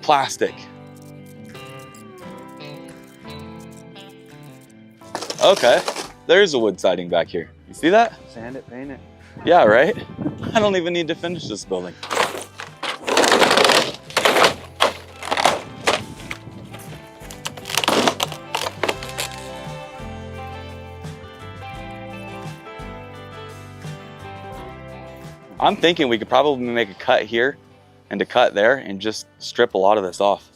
plastic. Okay, there's a wood siding back here. You see that? Sand it, paint it. Yeah, right? I don't even need to finish this building. I'm thinking we could probably make a cut here and a cut there and just strip a lot of this off.